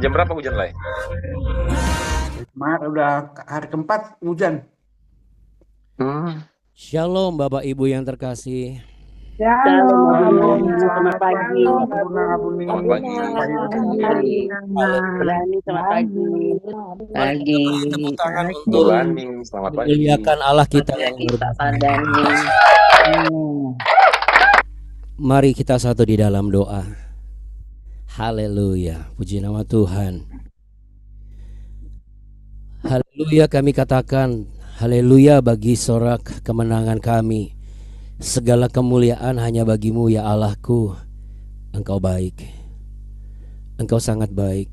jam berapa hujan, Lai? Kemarin udah hari keempat hujan. Shalom Bapak Ibu yang terkasih. Shalom, Selamat pagi. Selamat pagi. Berani selamat pagi. Mari kita beri tepuk tangan untuk Rani, selamat pagi. memuliakan Allah kita yang luar biasa. Mari kita satu di dalam doa. Haleluya, puji nama Tuhan. Haleluya, kami katakan haleluya bagi sorak kemenangan kami. Segala kemuliaan hanya bagimu ya Allahku. Engkau baik, Engkau sangat baik,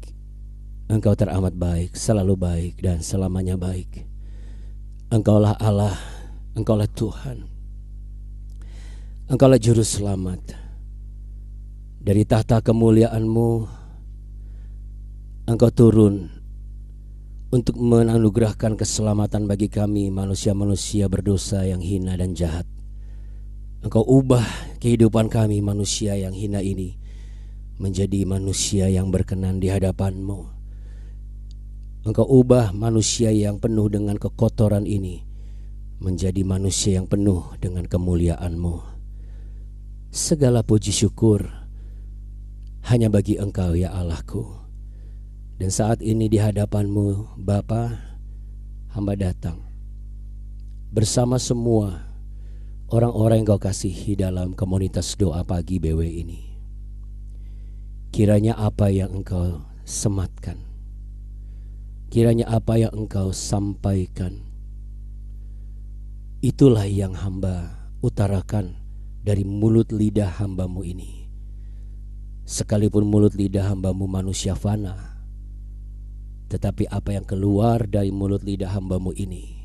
Engkau teramat baik, selalu baik dan selamanya baik. Engkaulah Allah, Engkaulah Tuhan, Engkaulah Juru Selamat. Dari tahta kemuliaan-Mu Engkau turun untuk menganugerahkan keselamatan bagi kami manusia-manusia berdosa yang hina dan jahat. Engkau ubah kehidupan kami manusia yang hina ini menjadi manusia yang berkenan di hadapan-Mu. Engkau ubah manusia yang penuh dengan kekotoran ini menjadi manusia yang penuh dengan kemuliaan-Mu. Segala puji syukur hanya bagi Engkau ya Allahku. Dan saat ini di hadapan-Mu Bapa, hamba datang bersama semua orang-orang yang Kau kasihi dalam komunitas doa pagi BW ini. Kiranya apa yang Engkau sematkan, kiranya apa yang Engkau sampaikan, itulah yang hamba utarakan dari mulut lidah hamba-Mu ini. Sekalipun mulut lidah hamba-Mu manusia fana, tetapi apa yang keluar dari mulut lidah hamba-Mu ini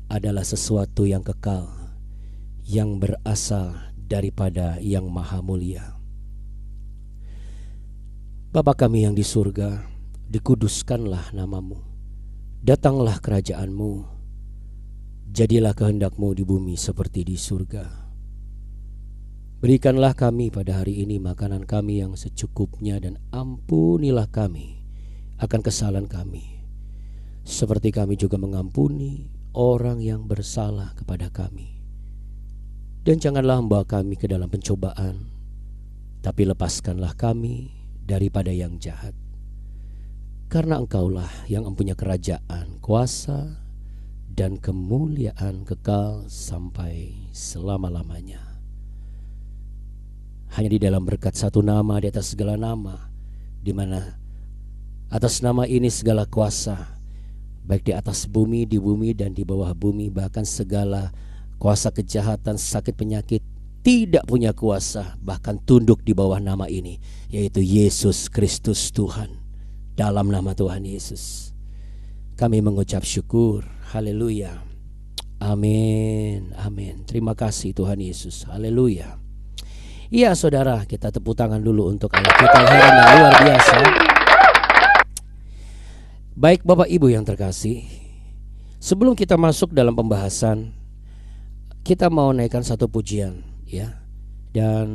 adalah sesuatu yang kekal, yang berasal daripada Yang Maha Mulia. Bapa kami yang di surga, dikuduskanlah nama-Mu, datanglah kerajaan-Mu, jadilah kehendak-Mu di bumi seperti di surga. Berikanlah kami pada hari ini makanan kami yang secukupnya, dan ampunilah kami akan kesalahan kami, seperti kami juga mengampuni orang yang bersalah kepada kami. Dan janganlah membawa kami ke dalam pencobaan, tapi lepaskanlah kami daripada yang jahat. Karena Engkaulah yang mempunyai kerajaan, kuasa, dan kemuliaan kekal sampai selama-lamanya. Hanya di dalam berkat satu nama di atas segala nama, di mana atas nama ini segala kuasa, baik di atas bumi, di bumi, dan di bawah bumi, bahkan segala kuasa kejahatan, sakit, penyakit tidak punya kuasa, bahkan tunduk di bawah nama ini, yaitu Yesus Kristus Tuhan. Dalam nama Tuhan Yesus kami mengucap syukur. Haleluya. Amin. Amin. Terima kasih Tuhan Yesus. Haleluya. Iya saudara, kita tepuk tangan dulu untuk Allah kita yang luar biasa. Baik Bapak Ibu yang terkasih, sebelum kita masuk dalam pembahasan, kita mau naikkan satu pujian ya. Dan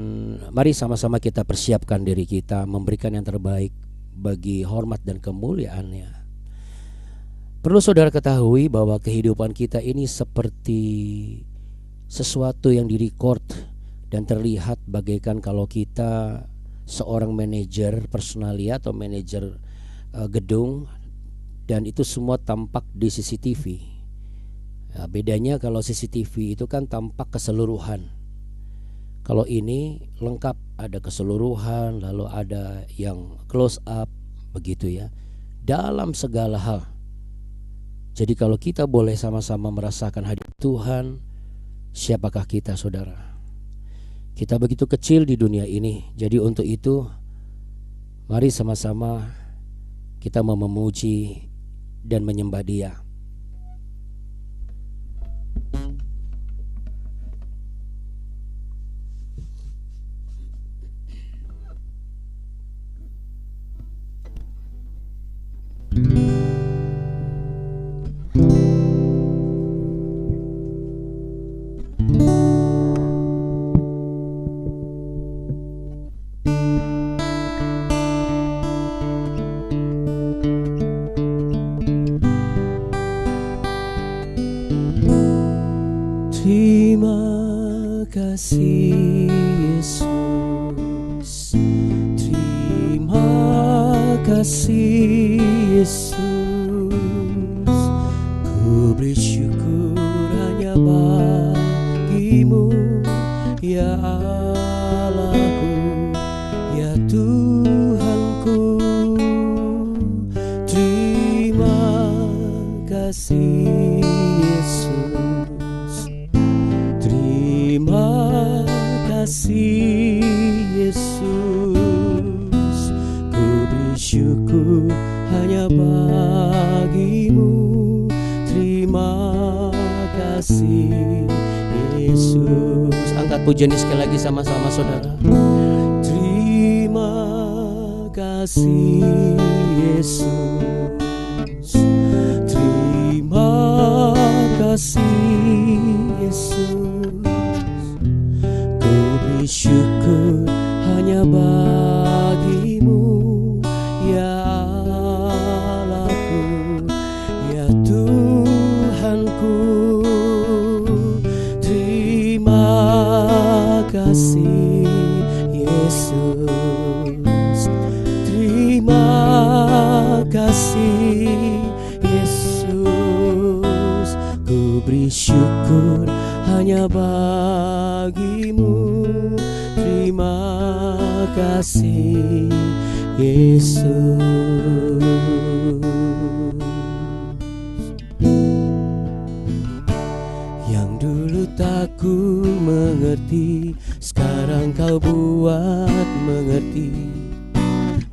mari sama-sama kita persiapkan diri kita memberikan yang terbaik bagi hormat dan kemuliaannya. Perlu saudara ketahui bahwa kehidupan kita ini seperti sesuatu yang direkord dan terlihat bagaikan kalau kita seorang manajer personalia atau manajer gedung, dan itu semua tampak di CCTV. Nah, bedanya kalau CCTV itu kan tampak keseluruhan. Kalau ini lengkap, ada keseluruhan, lalu ada yang close up, begitu ya, dalam segala hal. Jadi kalau kita boleh sama-sama merasakan hadirat Tuhan, siapakah kita saudara? Kita begitu kecil di dunia ini. Jadi untuk itu mari sama-sama kita memuji dan menyembah Dia. kasih Yesus, terima kasih Yesus. Ku beri syukur hanya bagimu, ya Allahku, ya Tuhanku. Terima kasih Yesus, terima kasih Yesus. Ku beri syukur hanya bagimu. Terima kasih Yesus. Angkat pujian ini sekali lagi sama-sama saudara. Terima kasih Yesus, terima kasih Yesus. Ku beri syukur hanya bagimu, ya Allahku, ya Tuhanku. Terima kasih Yesus, terima kasih Yesus. Ku beri syukur hanya bagimu. Terima kasih Yesus. Yang dulu tak ku mengerti, sekarang kau buat mengerti.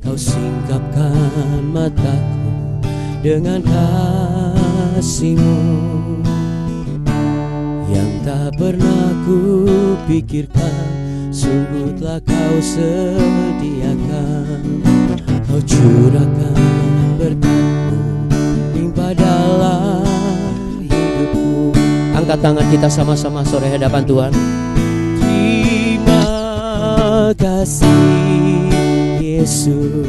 Kau singkapkan mataku dengan kasih-Mu yang tak pernah ku pikirkan. Sungguh telah kau sediakan, kau curahkan berkat-Mu limpah dalam hidupku. Angkat tangan kita sama-sama sore hadapan Tuhan. Terima kasih Yesus,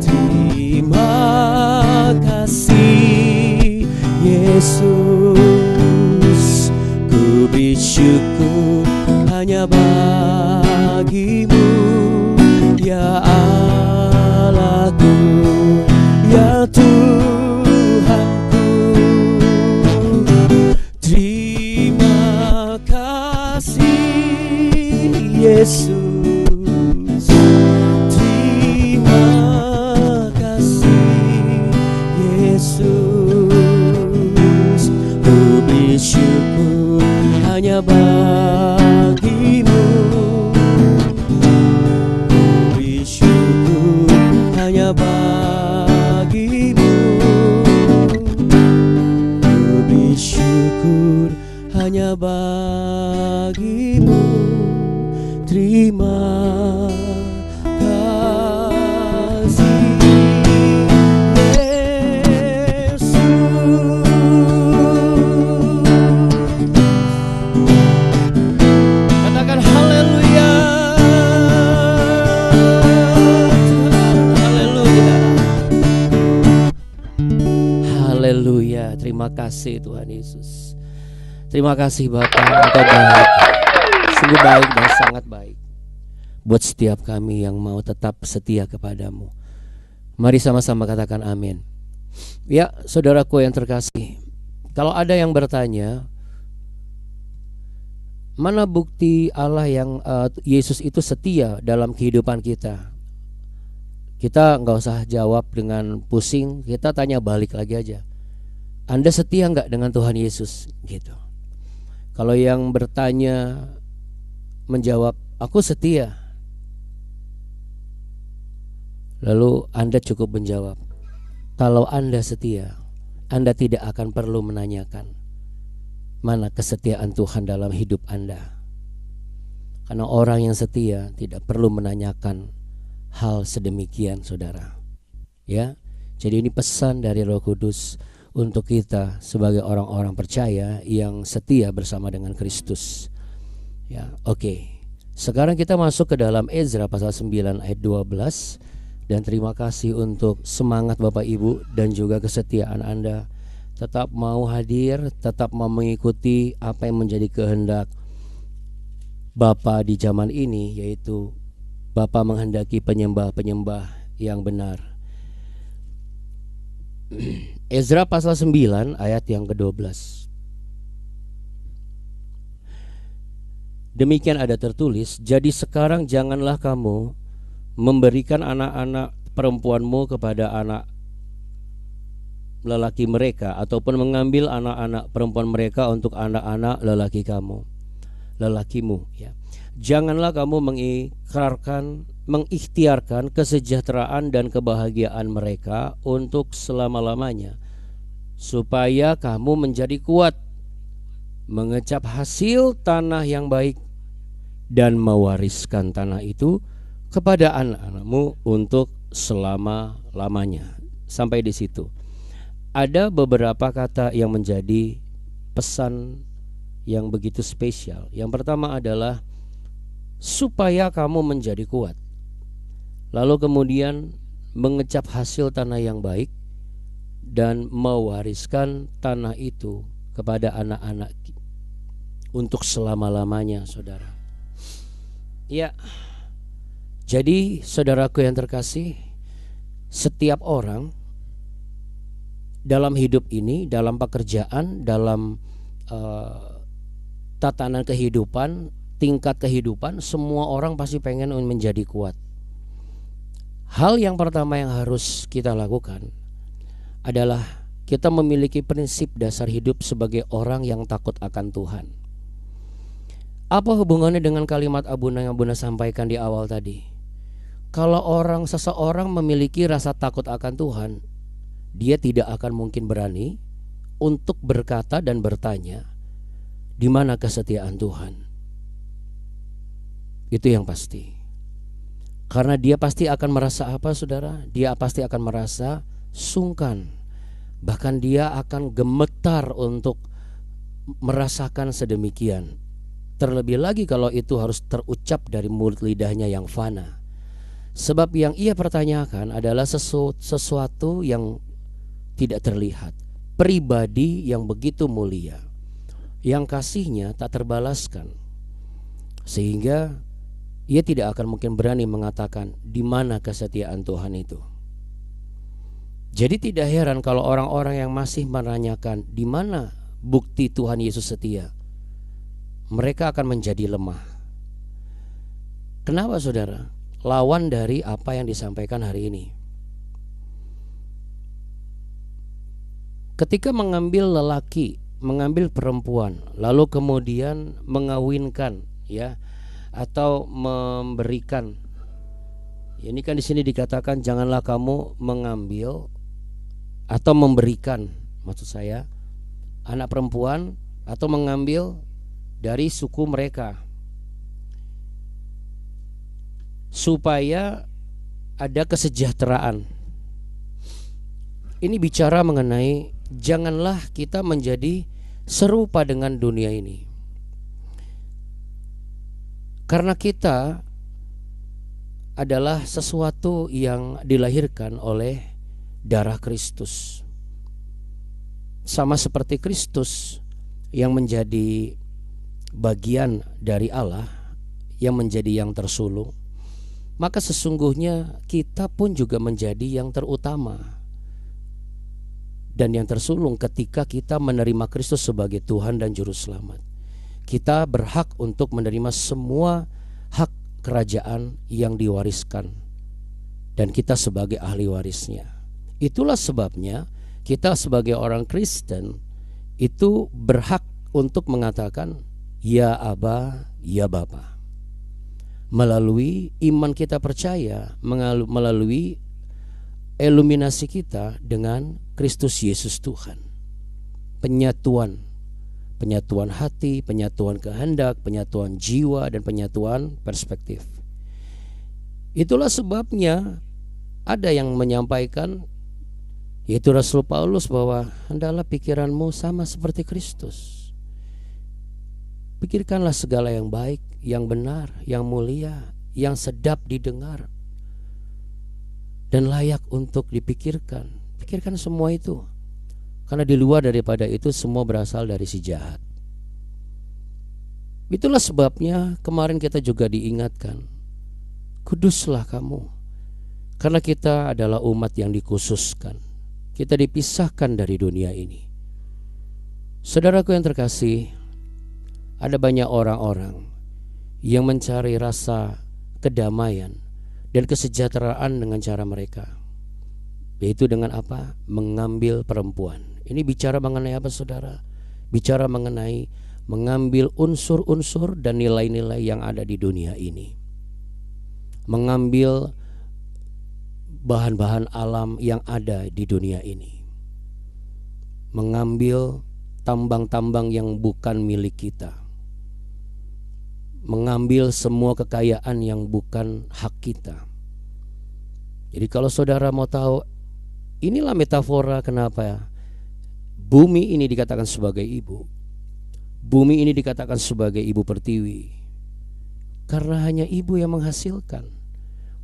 terima kasih Yesus. Ku beri syukur hanya bagimu, ya Allahku, ya Tuhanku. Terima kasih Yesus, terima kasih Yesus. Ku beri syukur hanya bagimu, ku beri syukur hanya bagimu, ku beri syukur hanya bagimu. Terima kasih Yesus. Katakan haleluya, haleluya, haleluya. Terima kasih Tuhan Yesus. Terima kasih Bapa, Engkau baik, sungguh baik dan sangat baik buat setiap kami yang mau tetap setia kepadamu. Mari sama-sama katakan amin. Ya saudaraku yang terkasih, kalau ada yang bertanya, mana bukti Allah yang Yesus itu setia dalam kehidupan kita? Kita nggak usah jawab dengan pusing, kita tanya balik lagi aja. Anda setia nggak dengan Tuhan Yesus? Gitu. Kalau yang bertanya menjawab, aku setia. Lalu Anda cukup menjawab, kalau Anda setia, Anda tidak akan perlu menanyakan mana kesetiaan Tuhan dalam hidup Anda. Karena orang yang setia tidak perlu menanyakan hal sedemikian, saudara. Ya, jadi ini pesan dari Roh Kudus untuk kita sebagai orang-orang percaya yang setia bersama dengan Kristus. Ya, oke. Sekarang kita masuk ke dalam Ezra pasal 9 ayat 12. Dan terima kasih untuk semangat Bapak Ibu dan juga kesetiaan Anda. Tetap mau hadir, tetap mau mengikuti apa yang menjadi kehendak Bapa di zaman ini, yaitu Bapa menghendaki penyembah-penyembah yang benar. Ezra pasal 9 ayat yang ke-12. Demikian ada tertulis, jadi sekarang janganlah kamu memberikan anak-anak perempuanmu kepada anak lelaki mereka, ataupun mengambil anak-anak perempuan mereka untuk anak-anak lelakimu, ya. Janganlah kamu mengikhtiarkan kesejahteraan dan kebahagiaan mereka untuk selama-lamanya, supaya kamu menjadi kuat, mengecap hasil tanah yang baik, dan mewariskan tanah itu kepada anak-anakmu untuk selama-lamanya. Sampai di situ. Ada beberapa kata yang menjadi pesan yang begitu spesial. Yang pertama adalah supaya kamu menjadi kuat. Lalu kemudian mengecap hasil tanah yang baik dan mewariskan tanah itu kepada anak-anak untuk selama-lamanya, saudara. Ya. Jadi saudaraku yang terkasih, setiap orang dalam hidup ini, dalam pekerjaan, dalam tatanan kehidupan, tingkat kehidupan, semua orang pasti pengen menjadi kuat. Hal yang pertama yang harus kita lakukan adalah kita memiliki prinsip dasar hidup sebagai orang yang takut akan Tuhan. Apa hubungannya dengan kalimat Abuna yang Abuna sampaikan di awal tadi? Kalau seseorang memiliki rasa takut akan Tuhan, dia tidak akan mungkin berani untuk berkata dan bertanya, di mana kesetiaan Tuhan? Itu yang pasti. Karena dia pasti akan merasa apa, saudara? Dia pasti akan merasa sungkan. Bahkan dia akan gemetar untuk merasakan sedemikian. Terlebih lagi kalau itu harus terucap dari mulut lidahnya yang fana. Sebab yang ia pertanyakan adalah sesuatu yang tidak terlihat, pribadi yang begitu mulia, yang kasihnya tak terbalaskan, sehingga ia tidak akan mungkin berani mengatakan di mana kesetiaan Tuhan itu. Jadi tidak heran kalau orang-orang yang masih menanyakan di mana bukti Tuhan Yesus setia, mereka akan menjadi lemah. Kenapa, saudara? Lawan dari apa yang disampaikan hari ini. Ketika mengambil lelaki, mengambil perempuan, lalu kemudian mengawinkan, ya, atau memberikan. Ini kan di sini dikatakan janganlah kamu mengambil atau memberikan, maksud saya, anak perempuan atau mengambil dari suku mereka, supaya ada kesejahteraan. Ini bicara mengenai janganlah kita menjadi serupa dengan dunia ini. Karena kita adalah sesuatu yang dilahirkan oleh darah Kristus. Sama seperti Kristus yang menjadi bagian dari Allah, yang menjadi yang tersulung, maka sesungguhnya kita pun juga menjadi yang terutama dan yang tersulung ketika kita menerima Kristus sebagai Tuhan dan Juru Selamat. Kita berhak untuk menerima semua hak kerajaan yang diwariskan, dan kita sebagai ahli warisnya. Itulah sebabnya kita sebagai orang Kristen itu berhak untuk mengatakan ya Aba, ya Bapa. Melalui iman kita percaya, melalui iluminasi kita dengan Kristus Yesus Tuhan. Penyatuan hati, penyatuan kehendak, penyatuan jiwa, dan penyatuan perspektif. Itulah sebabnya ada yang menyampaikan, yaitu Rasul Paulus, bahwa hendaklah pikiranmu sama seperti Kristus. Pikirkanlah segala yang baik, yang benar, yang mulia, yang sedap didengar, dan layak untuk dipikirkan. Pikirkan semua itu, karena di luar daripada itu semua berasal dari si jahat. Itulah sebabnya kemarin kita juga diingatkan, kuduslah kamu, karena kita adalah umat yang dikhususkan. Kita dipisahkan dari dunia ini. Saudaraku yang terkasih, ada banyak orang-orang yang mencari rasa kedamaian dan kesejahteraan dengan cara mereka, yaitu dengan apa? Mengambil perempuan. Ini bicara mengenai apa, saudara? Bicara mengenai mengambil unsur-unsur dan nilai-nilai yang ada di dunia ini, mengambil bahan-bahan alam yang ada di dunia ini, mengambil tambang-tambang yang bukan milik kita, mengambil semua kekayaan yang bukan hak kita. Jadi kalau saudara mau tahu, inilah metafora kenapa bumi ini dikatakan sebagai ibu. Bumi ini dikatakan sebagai ibu pertiwi, karena hanya ibu yang menghasilkan,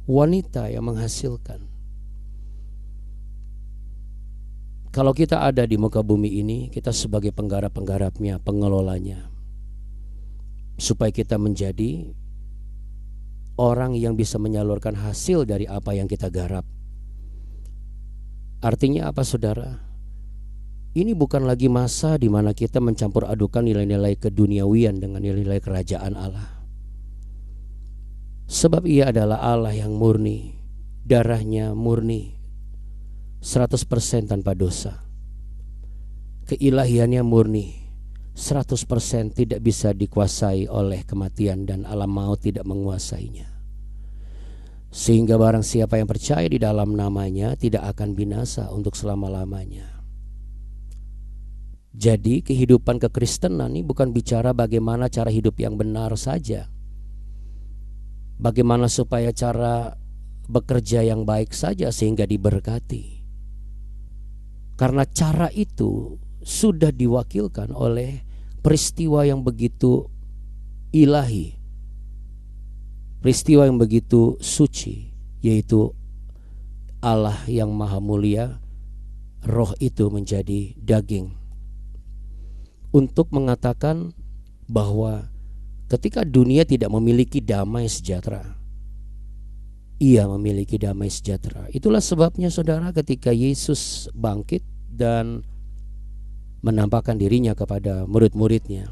wanita yang menghasilkan. Kalau kita ada di muka bumi ini, kita sebagai penggarap-penggarapnya, pengelolanya, supaya kita menjadi orang yang bisa menyalurkan hasil dari apa yang kita garap. Artinya apa, saudara? Ini bukan lagi masa di mana kita mencampur adukan nilai-nilai keduniawian dengan nilai-nilai kerajaan Allah. Sebab Ia adalah Allah yang murni, darahnya murni, 100% tanpa dosa. Keilahiannya murni, 100% tidak bisa dikuasai oleh kematian, dan alam maut tidak menguasainya. Sehingga barang siapa yang percaya di dalam namanya tidak akan binasa untuk selama-lamanya. Jadi kehidupan kekristenan ini bukan bicara bagaimana cara hidup yang benar saja, bagaimana supaya cara bekerja yang baik saja sehingga diberkati. Karena cara itu sudah diwakilkan oleh peristiwa yang begitu ilahi, peristiwa yang begitu suci, yaitu Allah yang maha mulia, roh itu menjadi daging, untuk mengatakan bahwa ketika dunia tidak memiliki damai sejahtera, Ia memiliki damai sejahtera. Itulah sebabnya, saudara, ketika Yesus bangkit dan menampakkan dirinya kepada murid-muridnya,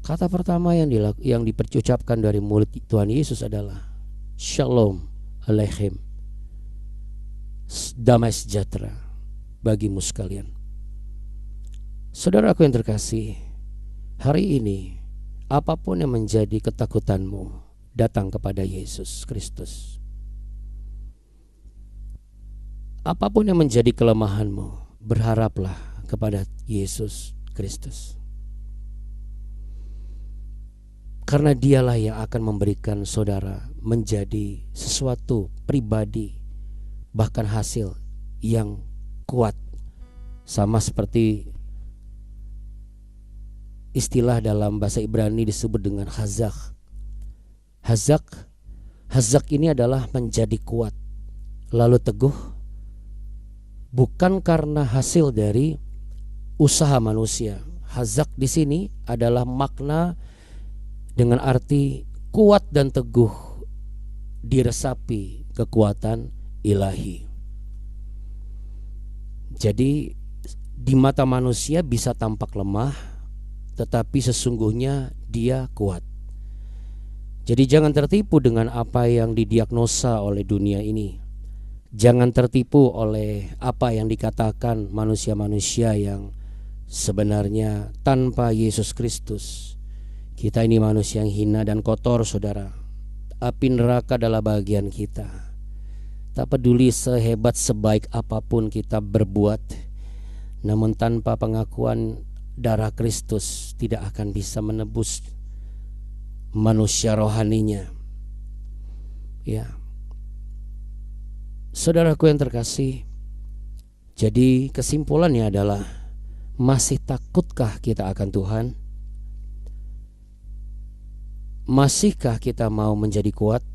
kata pertama yang diucapkan dari murid Tuhan Yesus adalah Shalom Aleichem, damai sejahtera bagimu sekalian. Saudaraku yang terkasih, hari ini apapun yang menjadi ketakutanmu, datang kepada Yesus Kristus. Apapun yang menjadi kelemahanmu, berharaplah kepada Yesus Kristus. Karena Dialah yang akan memberikan saudara menjadi sesuatu pribadi, bahkan hasil yang kuat. Sama seperti istilah dalam bahasa Ibrani disebut dengan hazak. Hazak ini adalah menjadi kuat, lalu teguh, bukan karena hasil dari usaha manusia. Hazak di sini adalah makna dengan arti kuat dan teguh, diresapi kekuatan ilahi. Jadi di mata manusia bisa tampak lemah, tetapi sesungguhnya dia kuat. Jadi jangan tertipu dengan apa yang didiagnosa oleh dunia ini. Jangan tertipu oleh apa yang dikatakan manusia-manusia yang sebenarnya tanpa Yesus Kristus kita ini manusia yang hina dan kotor, saudara. Api neraka adalah bagian kita. Tak peduli sehebat sebaik apapun kita berbuat, namun tanpa pengakuan darah Kristus tidak akan bisa menebus manusia rohaninya. Ya, saudaraku yang terkasih, jadi kesimpulannya adalah, masih takutkah kita akan Tuhan? Masihkah kita mau menjadi kuat?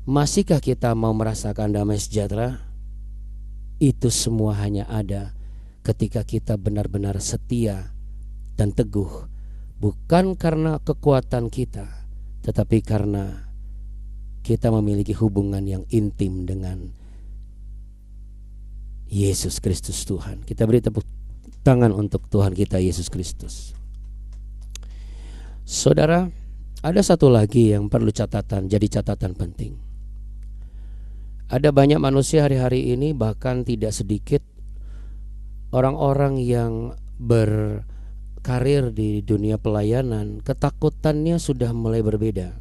Masihkah kita mau merasakan damai sejahtera? Itu semua hanya ada ketika kita benar-benar setia dan teguh bukan karena kekuatan kita, tetapi karena kita memiliki hubungan yang intim dengan Yesus Kristus Tuhan. Kita beri tepuk tangan untuk Tuhan kita Yesus Kristus. Saudara, ada satu lagi yang perlu jadi catatan penting. Ada banyak manusia hari-hari ini, bahkan tidak sedikit orang-orang yang berkarir di dunia pelayanan, ketakutannya sudah mulai berbeda.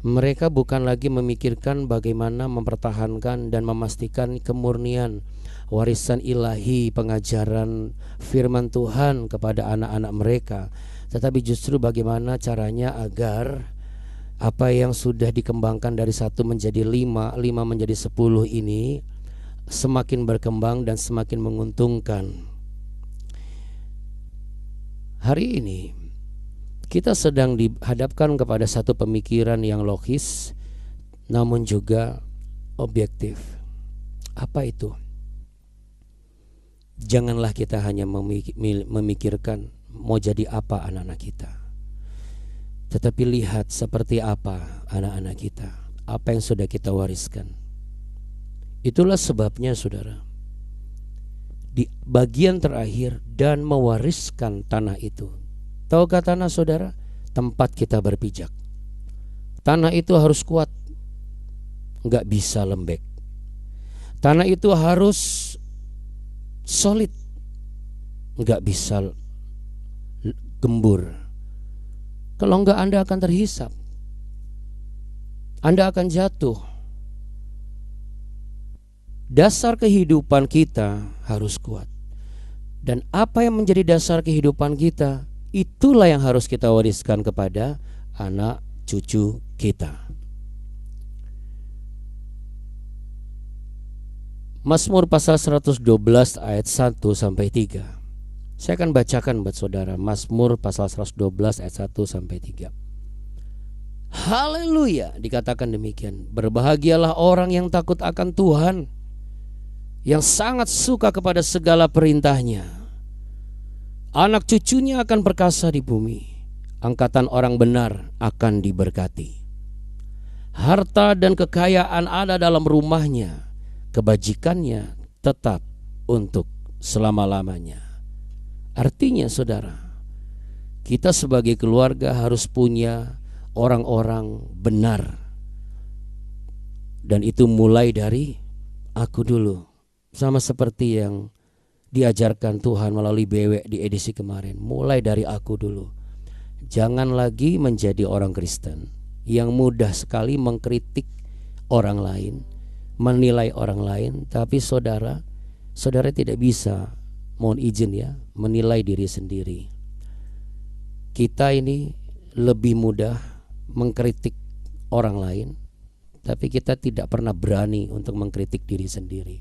Mereka bukan lagi memikirkan bagaimana mempertahankan dan memastikan kemurnian warisan ilahi, pengajaran firman Tuhan kepada anak-anak mereka, tetapi justru bagaimana caranya agar apa yang sudah dikembangkan dari 1 menjadi 5 menjadi 10 ini semakin berkembang dan semakin menguntungkan. Hari ini kita sedang dihadapkan kepada satu pemikiran yang logis namun juga objektif. Apa itu? Janganlah kita hanya memikirkan mau jadi apa anak-anak kita, tetapi lihat seperti apa anak-anak kita, apa yang sudah kita wariskan. Itulah sebabnya saudara, di bagian terakhir, dan mewariskan tanah itu. Tahukah tanah saudara? Tempat kita berpijak. Tanah itu harus kuat, nggak bisa lembek. Tanah itu harus solid, nggak bisa gembur. Kalau enggak, Anda akan terhisap, Anda akan jatuh. Dasar kehidupan kita harus kuat. Dan apa yang menjadi dasar kehidupan kita, itulah yang harus kita wariskan kepada anak cucu kita. Mazmur pasal 112 ayat 1 sampai 3. Saya akan bacakan buat saudara. Mazmur pasal 112 ayat 1 sampai 3. Haleluya, dikatakan demikian. Berbahagialah orang yang takut akan Tuhan, yang sangat suka kepada segala perintahnya. Anak cucunya akan perkasa di bumi, angkatan orang benar akan diberkati. Harta dan kekayaan ada dalam rumahnya, kebajikannya tetap untuk selama-lamanya. Artinya saudara, kita sebagai keluarga harus punya orang-orang benar. Dan itu mulai dari aku dulu. Sama seperti yang diajarkan Tuhan melalui BW di edisi kemarin. Mulai dari aku dulu. Jangan lagi menjadi orang Kristen yang mudah sekali mengkritik orang lain, menilai orang lain. Tapi saudara tidak bisa, mohon izin ya, menilai diri sendiri. Kita ini lebih mudah mengkritik orang lain, tapi kita tidak pernah berani untuk mengkritik diri sendiri.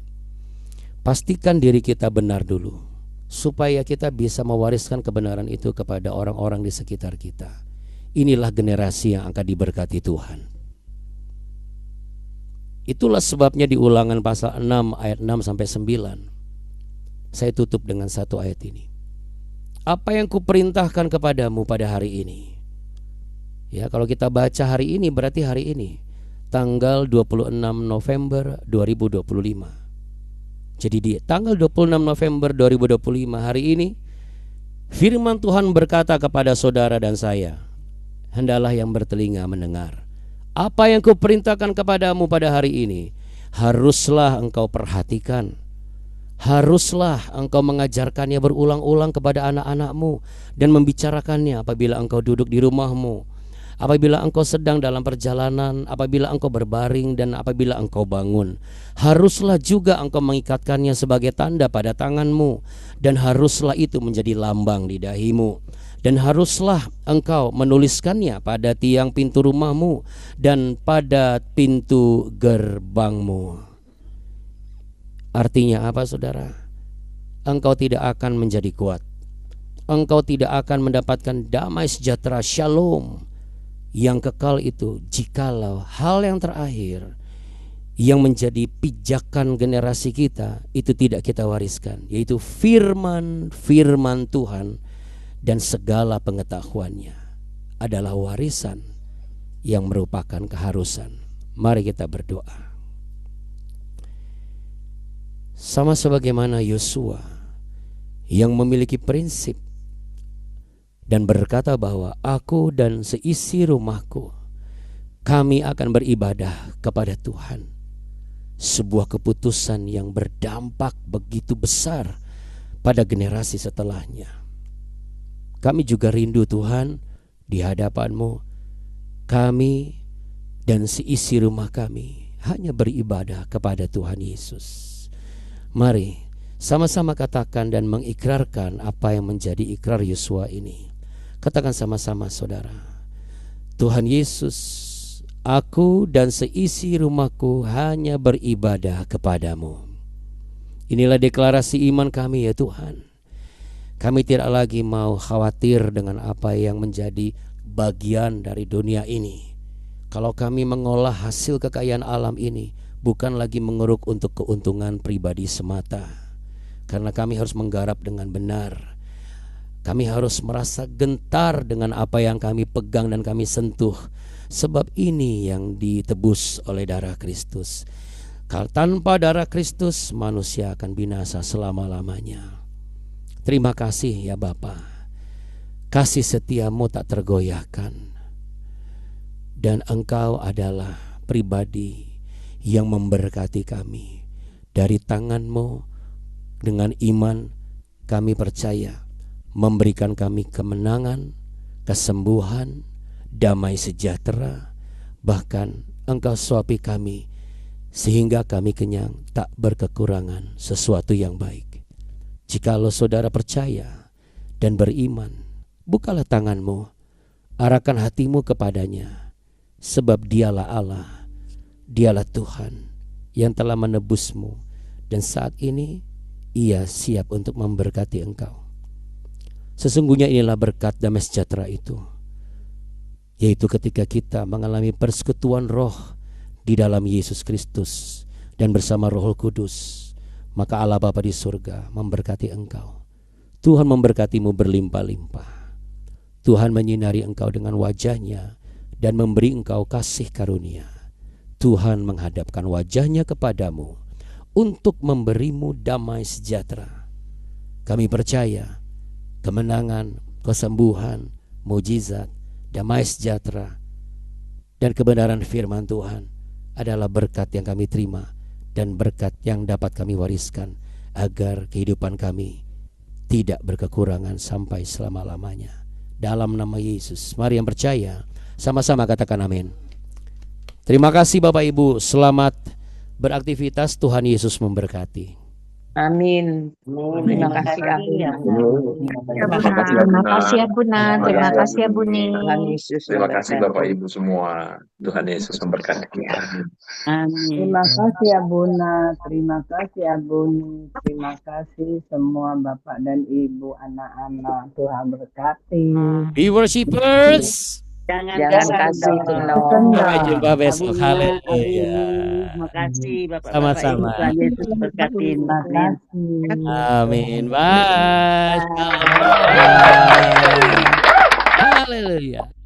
Pastikan diri kita benar dulu, supaya kita bisa mewariskan kebenaran itu kepada orang-orang di sekitar kita. Inilah generasi yang akan diberkati Tuhan. Itulah sebabnya di Ulangan pasal 6 ayat 6 sampai 9. Saya tutup dengan satu ayat ini. Apa yang kuperintahkan kepadamu pada hari ini? Ya, kalau kita baca hari ini berarti hari ini, tanggal 26 November 2025. Jadi di tanggal 26 November 2025 hari ini, firman Tuhan berkata kepada saudara dan saya, hendalah yang bertelinga mendengar. Apa yang kuperintahkan kepadamu pada hari ini, haruslah engkau perhatikan. Haruslah engkau mengajarkannya berulang-ulang kepada anak-anakmu dan membicarakannya apabila engkau duduk di rumahmu, apabila engkau sedang dalam perjalanan, apabila engkau berbaring, dan apabila engkau bangun. Haruslah juga engkau mengikatkannya sebagai tanda pada tanganmu, dan haruslah itu menjadi lambang di dahimu. Dan haruslah engkau menuliskannya pada tiang pintu rumahmu dan pada pintu gerbangmu. Artinya apa saudara? Engkau tidak akan menjadi kuat. Engkau tidak akan mendapatkan damai sejahtera shalom yang kekal itu jikalau hal yang terakhir yang menjadi pijakan generasi kita itu tidak kita wariskan, yaitu firman Tuhan dan segala pengetahuannya adalah warisan yang merupakan keharusan. Mari kita berdoa. Sama sebagaimana Yosua yang memiliki prinsip dan berkata bahwa aku dan seisi rumahku kami akan beribadah kepada Tuhan. Sebuah keputusan yang berdampak begitu besar pada generasi setelahnya. Kami juga rindu Tuhan di hadapan-Mu. Kami dan seisi rumah kami hanya beribadah kepada Tuhan Yesus. Mari sama-sama katakan dan mengikrarkan apa yang menjadi ikrar Yosua ini. Katakan sama-sama saudara. Tuhan Yesus, aku dan seisi rumahku hanya beribadah kepadamu. Inilah deklarasi iman kami ya Tuhan. Kami tidak lagi mau khawatir dengan apa yang menjadi bagian dari dunia ini. Kalau kami mengolah hasil kekayaan alam ini, bukan lagi mengeruk untuk keuntungan pribadi semata. Karena kami harus menggarap dengan benar. Kami harus merasa gentar dengan apa yang kami pegang dan kami sentuh. Sebab ini yang ditebus oleh darah Kristus. Kalau tanpa darah Kristus, manusia akan binasa selama-lamanya. Terima kasih ya Bapa. Kasih setiamu tak tergoyahkan. Dan Engkau adalah pribadi yang memberkati kami. Dari tangan-Mu dengan iman kami percaya memberikan kami kemenangan, kesembuhan, damai sejahtera. Bahkan Engkau suapi kami sehingga kami kenyang, tak berkekurangan sesuatu yang baik. Jikalau saudara percaya dan beriman, bukalah tangan-Mu, arahkan hatimu kepadanya, sebab Dialah Allah, Dialah Tuhan yang telah menebusmu, dan saat ini Ia siap untuk memberkati engkau. Sesungguhnya inilah berkat damai sejahtera itu, yaitu ketika kita mengalami persekutuan roh di dalam Yesus Kristus dan bersama Roh Kudus, maka Allah Bapa di surga memberkati engkau. Tuhan memberkatimu berlimpah-limpah. Tuhan menyinari engkau dengan wajah-Nya dan memberi engkau kasih karunia. Tuhan menghadapkan wajah-Nya kepadamu untuk memberimu damai sejahtera. Kami percaya kemenangan, kesembuhan, mujizat, damai sejahtera, dan kebenaran firman Tuhan adalah berkat yang kami terima dan berkat yang dapat kami wariskan agar kehidupan kami tidak berkekurangan sampai selama-lamanya. Dalam nama Yesus, mari yang percaya sama-sama katakan amin. Terima kasih Bapak Ibu, selamat beraktivitas. Tuhan Yesus memberkati. Amin. Terima kasih Abuna. Terima kasih ya Buna. Terima kasih ya Buni. Tuhan Yesus Terima kasih memberkati. Bapak Ibu semua. Tuhan Yesus memberkati kita. Amin. Terima kasih ya Buna, terima kasih ya Buni, terima kasih semua Bapak dan Ibu, anak-anak, Tuhan berkati. Be worshipers. Jangan Kendor. kasih kendor. Sampai jumpa besok. Amin. Haleluya. Terima kasih Bapak-Bapak Sama-sama. Ibu. Tuhan Yesus berkati. Terima kasih. Amin. Bye. Haleluya.